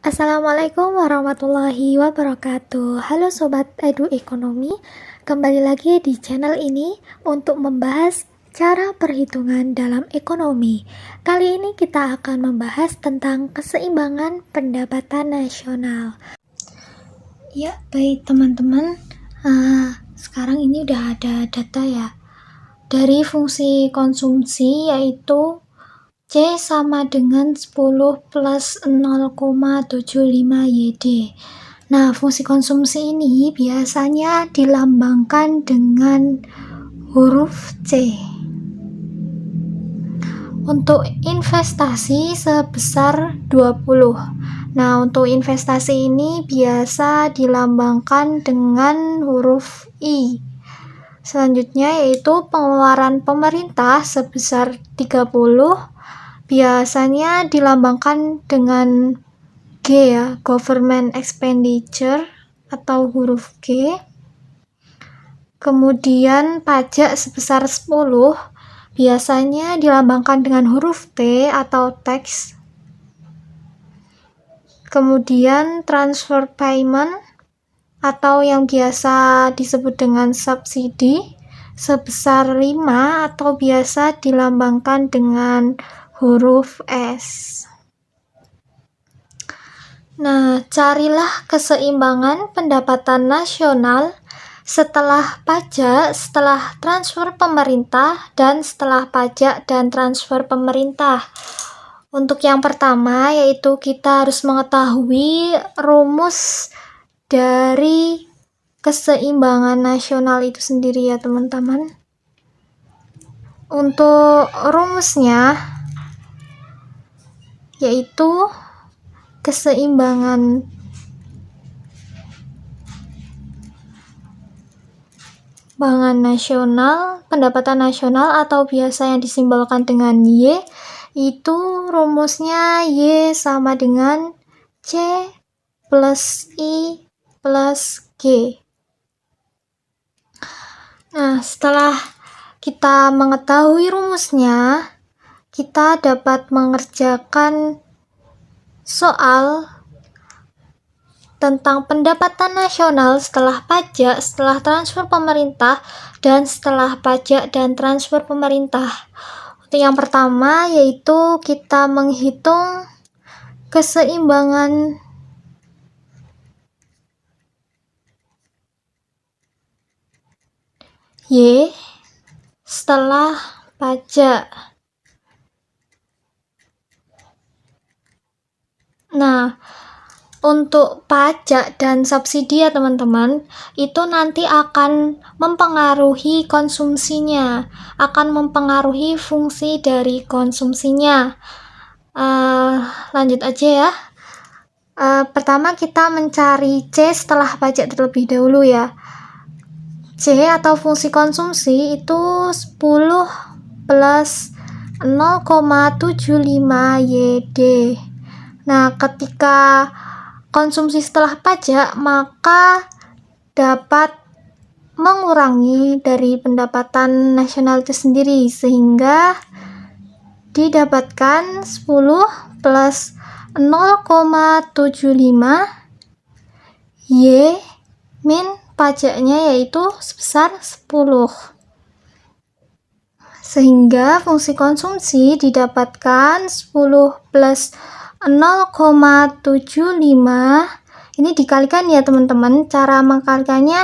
Assalamualaikum warahmatullahi wabarakatuh. Halo Sobat Edu Ekonomi, kembali lagi di channel ini untuk membahas cara perhitungan dalam ekonomi. Kali ini kita akan membahas tentang keseimbangan pendapatan nasional. Ya, baik teman-teman, sekarang ini udah ada data ya. Dari fungsi konsumsi yaitu C sama dengan 10 plus 0,75 YD. Nah, fungsi konsumsi ini biasanya dilambangkan dengan huruf C. Untuk investasi sebesar 20. Nah, untuk investasi ini biasa dilambangkan dengan huruf I. Selanjutnya yaitu pengeluaran pemerintah sebesar 30. Biasanya dilambangkan dengan G ya, government expenditure atau huruf G. Kemudian pajak sebesar 10 biasanya dilambangkan dengan huruf T atau tax. Kemudian transfer payment atau yang biasa disebut dengan subsidi sebesar 5 atau biasa dilambangkan dengan huruf S. Nah, carilah keseimbangan pendapatan nasional setelah pajak, setelah transfer pemerintah, dan setelah pajak dan transfer pemerintah. Untuk yang pertama yaitu kita harus mengetahui rumus dari keseimbangan nasional itu sendiri ya teman-teman. Untuk rumusnya yaitu keseimbangan nasional, pendapatan nasional atau biasa yang disimbolkan dengan Y, itu rumusnya Y sama dengan C plus I plus G. Nah, setelah kita mengetahui rumusnya, kita dapat mengerjakan soal tentang pendapatan nasional setelah pajak, setelah transfer pemerintah, dan setelah pajak dan transfer pemerintah. Untuk yang pertama yaitu kita menghitung keseimbangan Y setelah pajak. Nah, untuk pajak dan subsidi ya teman-teman, itu nanti akan mempengaruhi konsumsinya, akan mempengaruhi fungsi dari konsumsinya. Lanjut aja ya. Pertama kita mencari C setelah pajak terlebih dahulu ya. C atau fungsi konsumsi itu 10 plus 0,75 YD. Nah, ketika konsumsi setelah pajak, maka dapat mengurangi dari pendapatan nasional itu sendiri, sehingga didapatkan 10 plus 0,75 Y min pajaknya yaitu sebesar 10. Sehingga fungsi konsumsi didapatkan 10 plus 0,75 ini dikalikan ya teman-teman. Cara mengkalikannya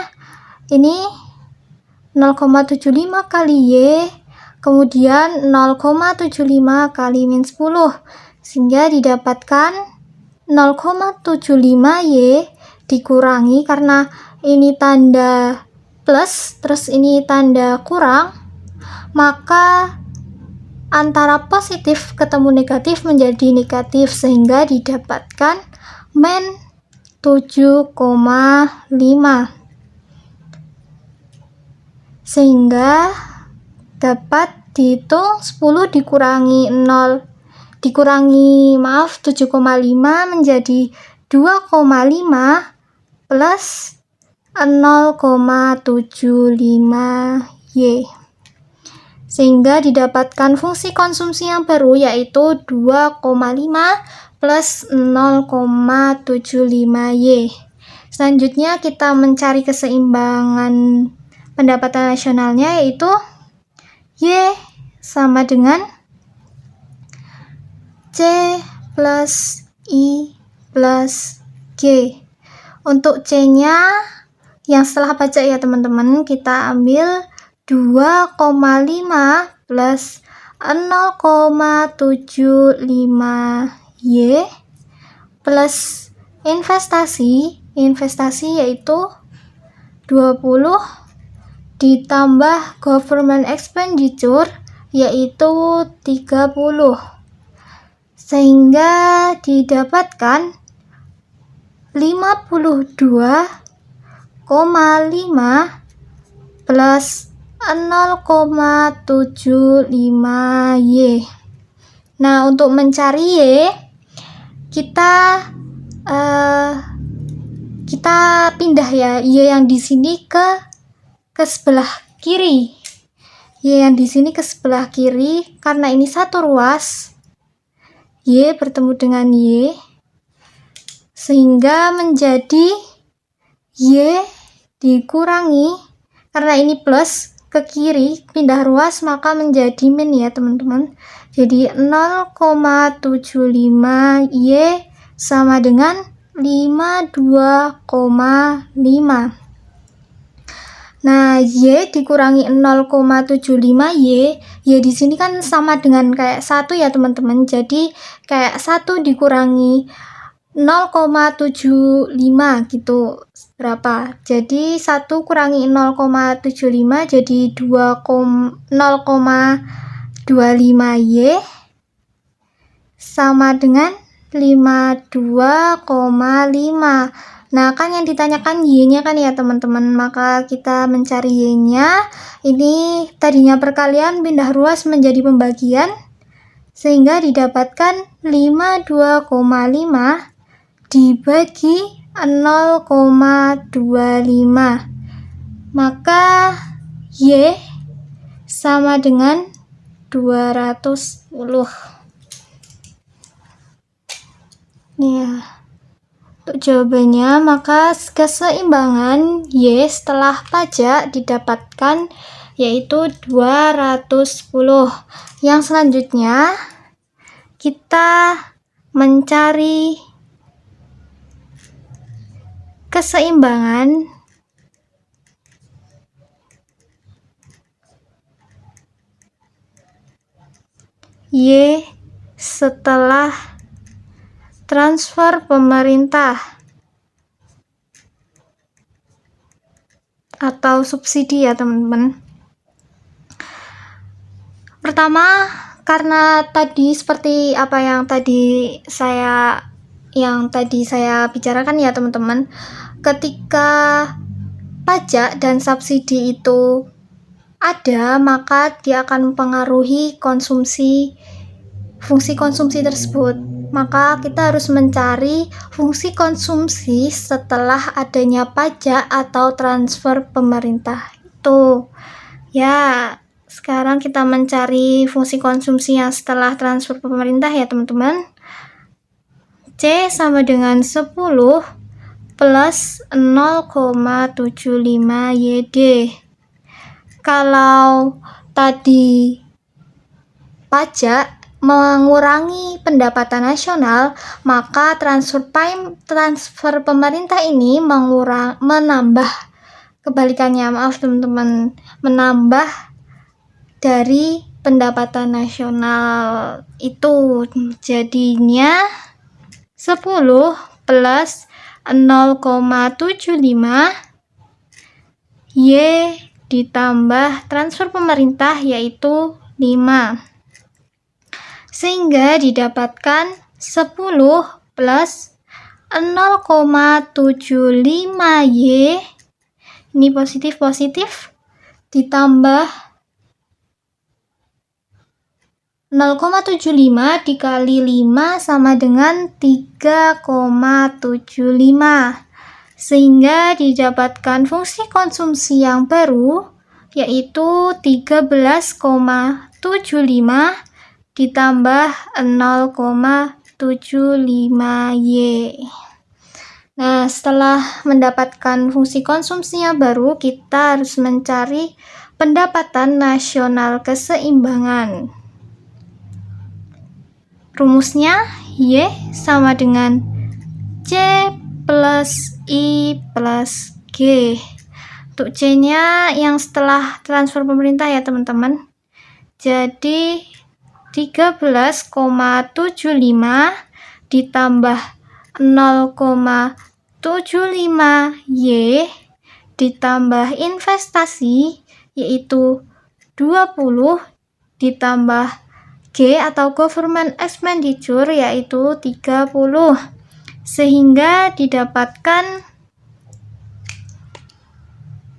ini 0,75 kali Y, kemudian 0,75 kali min 10, sehingga didapatkan 0,75 Y dikurangi, karena ini tanda plus terus ini tanda kurang, maka antara positif ketemu negatif menjadi negatif, sehingga didapatkan min 7,5. Sehingga dapat dihitung 10 dikurangi 7,5 menjadi 2,5 plus 0,75 Y. Sehingga didapatkan fungsi konsumsi yang baru yaitu 2,5 plus 0,75Y. Selanjutnya kita mencari keseimbangan pendapatan nasionalnya, yaitu Y sama dengan C plus I plus G. Untuk C-nya yang setelah pajak ya teman-teman, kita ambil 2,5 plus 0,75Y plus investasi yaitu 20 ditambah government expenditure yaitu 30, sehingga didapatkan 52,5 plus 0,75Y. Nah, untuk mencari Y, kita pindah ya Y yang di sini ke sebelah kiri. Y yang di sini ke sebelah kiri karena ini satu ruas. Y bertemu dengan Y sehingga menjadi Y dikurangi, karena ini plus ke kiri pindah ruas maka menjadi min ya teman-teman. Jadi 0,75Y sama dengan 52,5. Nah, Y dikurangi 0,75Y, Y di sini kan sama dengan kayak 1 ya teman-teman. Jadi kayak 1 dikurangi 0,75 gitu berapa? Jadi 1 kurangi 0,75 jadi 0,25Y sama dengan 52,5. Nah, kan yang ditanyakan Y-nya kan ya teman-teman, maka kita mencari Y-nya. Ini tadinya perkalian pindah ruas menjadi pembagian, sehingga didapatkan 52,5 dibagi 0,25. Maka Y sama dengan 210. Ya. Untuk jawabannya, maka keseimbangan Y setelah pajak didapatkan yaitu 210. Yang selanjutnya kita mencari keseimbangan Y setelah transfer pemerintah atau subsidi ya teman-teman. Pertama, karena tadi seperti apa yang tadi saya bicarakan ya teman-teman, ketika pajak dan subsidi itu ada, maka dia akan mempengaruhi fungsi konsumsi tersebut. Maka kita harus mencari fungsi konsumsi setelah adanya pajak atau transfer pemerintah. Itu ya, sekarang kita mencari fungsi konsumsi yang setelah transfer pemerintah ya teman-teman. C sama dengan 10 plus 0,75YD. Kalau tadi pajak mengurangi pendapatan nasional, maka transfer pemerintah ini menambah, kebalikannya, maaf teman-teman, menambah dari pendapatan nasional itu. Jadinya 10 plus 0,75 Y ditambah transfer pemerintah yaitu 5, sehingga didapatkan 10 plus 0,75Y, ini positif ditambah 0,75 dikali 5 sama dengan 3,75, sehingga didapatkan fungsi konsumsi yang baru yaitu 13,75 ditambah 0,75. Y. Nah, setelah mendapatkan fungsi konsumsinya baru, kita harus mencari pendapatan nasional keseimbangan. Rumusnya Y sama dengan C plus I plus G. Untuk C-nya yang setelah transfer pemerintah ya teman-teman. Jadi 13,75 ditambah 0,75 Y ditambah investasi yaitu 20 ditambah G atau government expenditure yaitu 30, sehingga didapatkan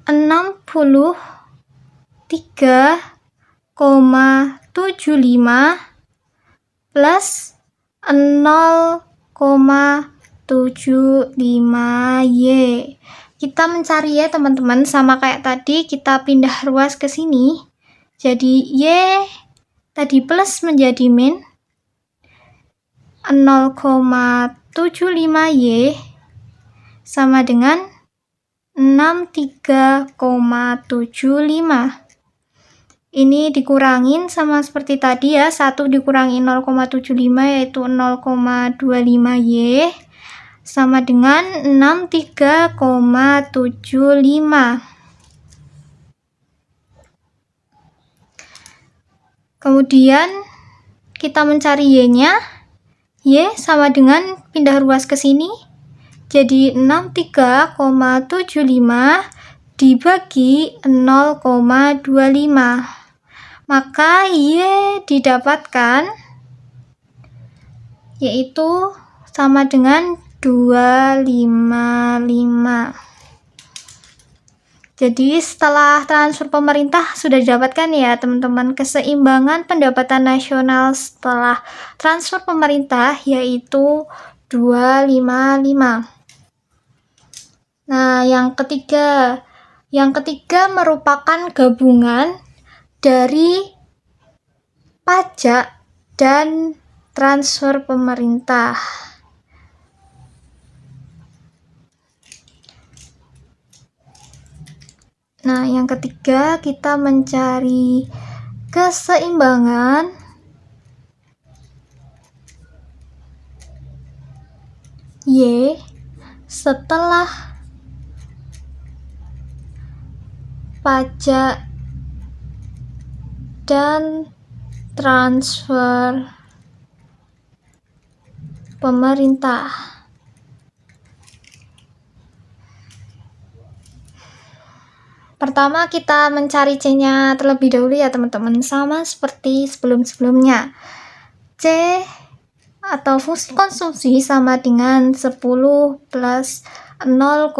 63,75 plus 0,75 Y. Kita mencari ya teman-teman, sama kayak tadi kita pindah ruas ke sini. Jadi Y tadi plus menjadi min 0,75 Y sama dengan 63,75. Ini dikurangin sama seperti tadi ya, 1 dikurangi 0,75 yaitu 0,25 Y sama dengan 63,75. Kemudian kita mencari Y-nya. Y sama dengan pindah ruas ke sini. Jadi 63,75 dibagi 0,25. Maka Y didapatkan yaitu sama dengan 255. Jadi setelah transfer pemerintah sudah didapatkan ya teman-teman keseimbangan pendapatan nasional setelah transfer pemerintah yaitu 255. Nah, yang ketiga merupakan gabungan dari pajak dan transfer pemerintah. Nah, yang ketiga kita mencari keseimbangan Y setelah pajak dan transfer pemerintah. Pertama kita mencari C-nya terlebih dahulu ya teman-teman, sama seperti sebelum-sebelumnya. C atau fungsi konsumsi sama dengan 10 plus 0,75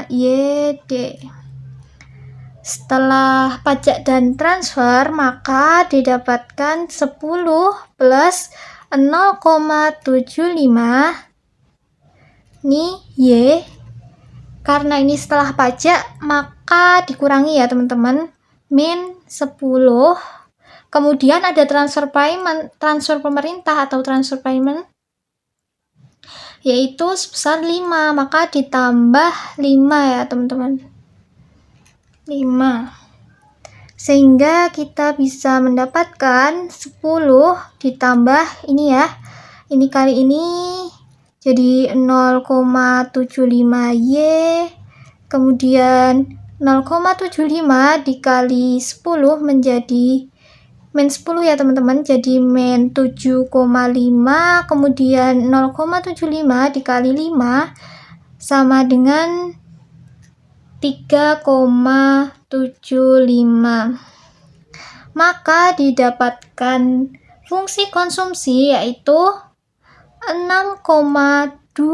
YD. Setelah pajak dan transfer, maka didapatkan 10 plus 0,75 ini Y. Karena ini setelah pajak, maka dikurangi ya teman-teman, min 10. Kemudian ada transfer pemerintah atau transfer payment yaitu sebesar 5, maka ditambah 5 ya teman-teman, 5, sehingga kita bisa mendapatkan 10 ditambah ini ya, ini kali ini jadi 0,75 Y, kemudian 0,75 dikali 10 menjadi min 10 ya teman-teman, jadi min 7,5, kemudian 0,75 dikali 5 sama dengan 3,75. Maka didapatkan fungsi konsumsi yaitu 6,25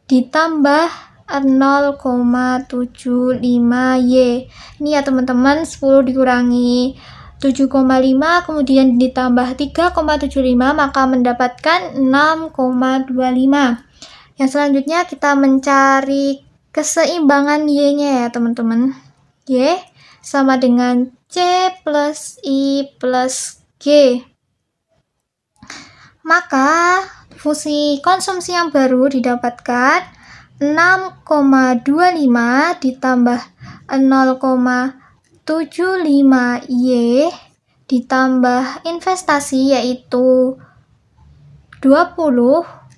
ditambah 0,75 Y. Ini ya teman-teman, 10 dikurangi 7,5 kemudian ditambah 3,75 maka mendapatkan 6,25. Yang selanjutnya kita mencari keseimbangan Y-nya ya teman-teman. Y sama dengan C plus I plus G. Maka fungsi konsumsi yang baru didapatkan 6,25 ditambah 0,75 Y ditambah investasi yaitu 20,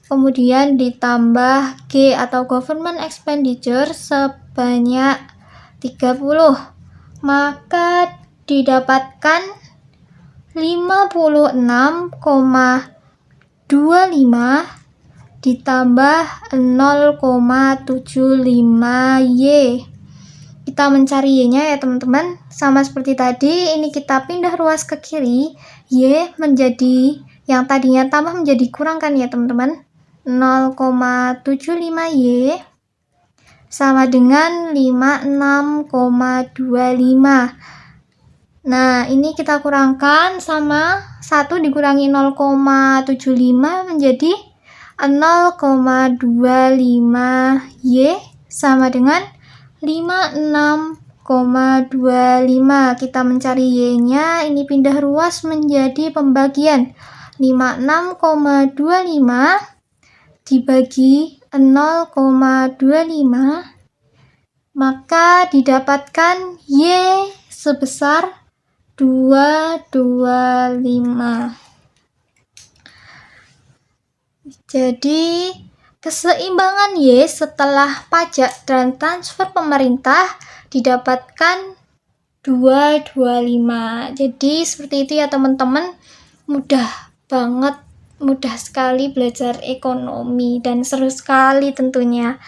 kemudian ditambah G atau government expenditure sebanyak 30, maka didapatkan 56,25 ditambah 0,75 Y. Kita mencari Y-nya ya teman-teman. Sama seperti tadi, ini kita pindah ruas ke kiri, Y menjadi yang tadinya tambah menjadi kurang kan ya teman-teman. 0,75 Y sama dengan 56,25. Nah, ini kita kurangkan sama 1 dikurangi 0,75 menjadi 0,25 Y sama dengan 56,25. Kita mencari Y-nya, ini pindah ruas menjadi pembagian. 56,25 dibagi 0,25, maka didapatkan Y sebesar 225. Jadi keseimbangan Y setelah pajak dan transfer pemerintah didapatkan 225. Jadi seperti itu ya teman-teman. Mudah banget, mudah sekali belajar ekonomi dan seru sekali tentunya.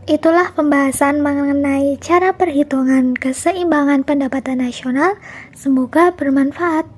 Itulah pembahasan mengenai cara perhitungan keseimbangan pendapatan nasional. Semoga bermanfaat.